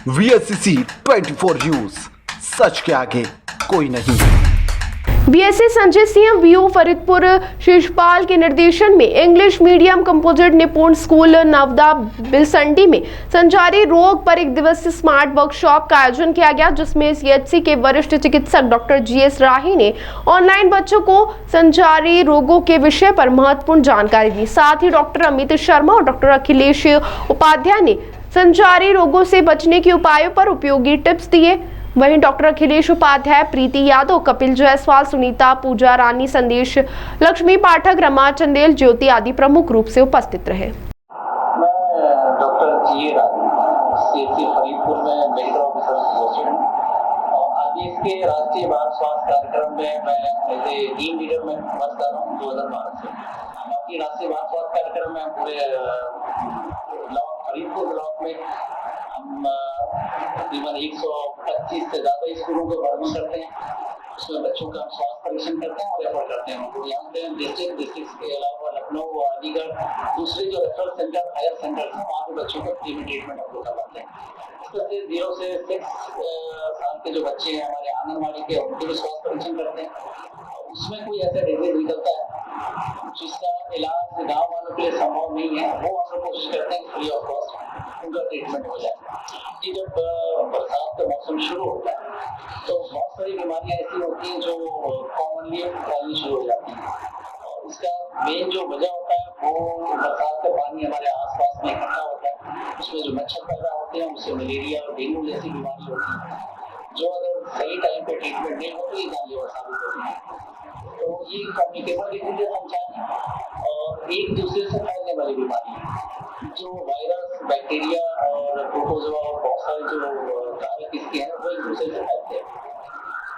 VSCC 24 news, सच के आगे कोई नहीं। बीएससी संजय सिंह वीओ फरीदपुर शिशपाल के निर्देशन में इंग्लिश मीडियम कंपोजिट निपुण स्कूल नवदा बिलसंडी में संचारी रोग पर एक दिवसीय स्मार्ट वर्कशॉप का आयोजन किया गया, जिसमें सीएचसी के वरिष्ठ चिकित्सक डॉक्टर जीएस राही ने ऑनलाइन बच्चों को संचारी रोगों के विषय पर महत्वपूर्ण जानकारी दी। साथ ही डॉक्टर अमित शर्मा और डॉक्टर अखिलेश उपाध्याय ने संचारी रोगों से बचने के उपायों पर उपयोगी टिप्स दिए। वहीं डॉक्टर अखिलेश उपाध्याय, प्रीति यादव, कपिल जायसवाल, सुनीता पूजा रानी, संदेश लक्ष्मी पाठक, रमा चंदेल, ज्योति आदि प्रमुख रूप से उपस्थित रहे। मैं डॉक्टर जी रानी सीएचसी फरीदपुर में मेडिकल ऑफिसर पोस्टेड हूँ और आज इसके राष्ट्रीय बाल स्वास्थ्य कार्यक्रम में मैं एज ए टीम लीडर में वर्क कर रहा हूँ 2012 से। बाकी राष्ट्रीय बाल स्वास्थ्य कार्यक्रम में पूरे ब्लॉक फरीदपुर ब्लॉक में हम तकरीबन 125 से ज़्यादा स्कूलों को भ्रमण करते हैं। उसमें बच्चों का हम स्वास्थ्य परीक्षण करते हैं और रेफर करते हैं। तो यहाँ पे डिस्ट्रिक्ट के अलावा लखनऊ, अलीगढ़, दूसरे जो रेफरल सेंटर, हायर सेंटर हैं, वहाँ पे बच्चों का फ्री में ट्रीटमेंट हम लोग करवाते हैं। इस तरह से 0 से 6 साल के जो बच्चे हैं हमारे आंगनबाड़ी के, उनके भी स्वास्थ्य परीक्षण करते हैं। उसमें कोई ऐसा डिजीज निकलता है जिसका इलाज गाँव वालों के लिए संभव नहीं है, वो हम लोग कोशिश करते हैं फ्री ऑफ कॉस्ट उनका ट्रीटमेंट हो जाए। कि जब बरसात का मौसम शुरू होता है तो बहुत सारी बीमारियां ऐसी होती हैं जो कॉमनली फैलनी शुरू हो जाती हैं और उसका मेन जो वजह होता है वो बरसात का पानी हमारे आसपास में इकट्ठा होता है। उसमें जो मच्छर पैदा होते हैं उससे मलेरिया और डेंगू जैसी बीमारी होती है, जो अगर सही टाइम पे ट्रीटमेंट नहीं हो तो ये जानलेवा साबित होती है। तो ये कम्युनिकेबल डिजीज है और एक दूसरे से फैलने वाली बीमारी है। जो वायरस, बैक्टीरिया और प्रोटोजोआ और बहुत सारे जो कारक इसके हैं वो एक दूसरे से फैलते हैं।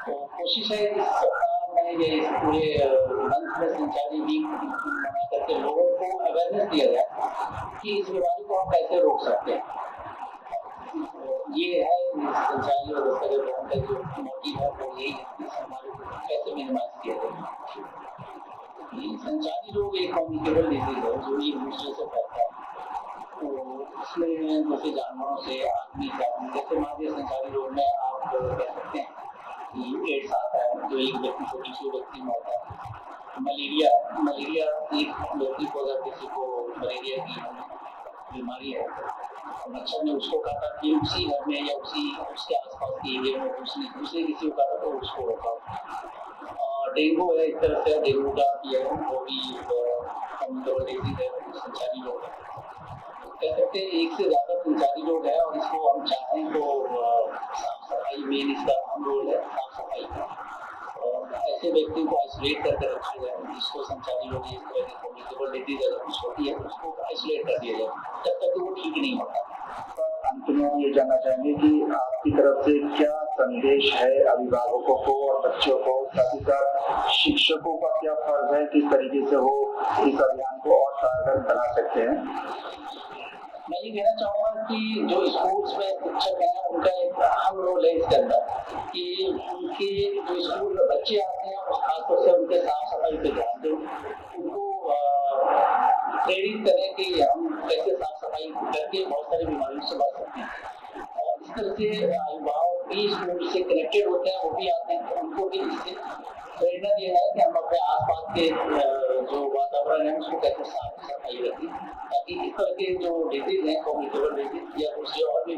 तो कोशिश है इस सप्ताह में या इस पूरे मंथ में संचारी वीक मना करके लोगों को अवेयरनेस दिया जाए कि इस बीमारी को हम कैसे रोक सकते हैं। ये है संचारी और का जो मोटिव है वो यही है कि हमारे कैसे मिनिमाइज किया जाए। संचारी रोग एक कम्युनिकेबल डिजीज है जो एक दूसरे से फैलता है। तो इसमें जैसे जानवरों से, आदमी से, जैसे मान लीजिए संचारी रोग में आप कह सकते हैं कि एड्स आता है जो एक व्यक्ति से दूसरे व्यक्ति में होता है। मलेरिया एक व्यक्ति को अगर किसी को मलेरिया की बीमारी है मच्छर ने उसको काटा कि उसी घर में या उसके आसपास के एरिया में दूसरे किसी को काटा तो उसको होगा। डेंगू है, इस तरह से डेंगू का वो भी कम्युनिकेबल डिजीज है, संचारी रोग है। कह सकते हैं एक से ज़्यादा संचारी रोग है और इसको हम चाहें तो साफ सफाई मेन इसका अहम रोल है, साफ सफाई का। और ऐसे व्यक्ति को आइसोलेट करके रखा जाए जिसको संचारी रोग इस तरह की कम्युनिकेबल डिजीज अगर कुछ होती है उसको आइसोलेट कर दिया जाए जब तक वो ठीक नहीं होता। अंत में ये जानना चाहेंगे कि आपकी तरफ से क्या संदेश है अभिभावकों को और बच्चों को, साथ ही साथ शिक्षकों का क्या फर्ज है, किस तरीके से वो इस अभियान को और कारगर बना सकते हैं? मैं ये कहना चाहूँगा कि जो स्कूल्स में शिक्षक हैं उनका एक अहम रोल है इसके अंदर कि उनके जो स्कूल में बच्चे आते हैं उस खासतौर से उनके साफ सफाई पे ध्यान दें, उनको प्रेरित करें कि हम कैसे साफ सफाई करके बहुत सारी बीमारियों से बच सकते हैं। और इस तरह से अभिभावक भी स्कूल से कनेक्टेड होते हैं, वो भी आते हैं, तो उनको भी इससे प्रेरणा दिया जाए कि हम अपने आसपास के जो वातावरण है उसको कैसे साफ सफाई रखें ताकि इस तरह के जो डिजीज हैं कम्युनिकेबल डिजीज या दूसरे और भी